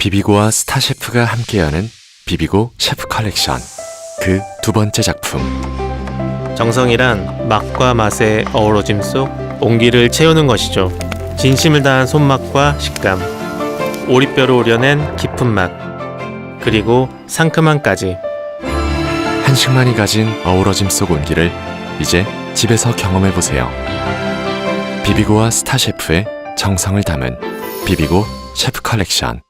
비비고와 스타셰프가 함께하는 비비고 셰프 컬렉션 그 두 번째 작품. 정성이란 맛과 맛의 어우러짐 속 온기를 채우는 것이죠. 진심을 다한 손맛과 식감, 오리뼈를 우려낸 깊은 맛, 그리고 상큼함까지. 한식만이 가진 어우러짐 속 온기를 이제 집에서 경험해보세요. 비비고와 스타셰프의 정성을 담은 비비고 셰프 컬렉션.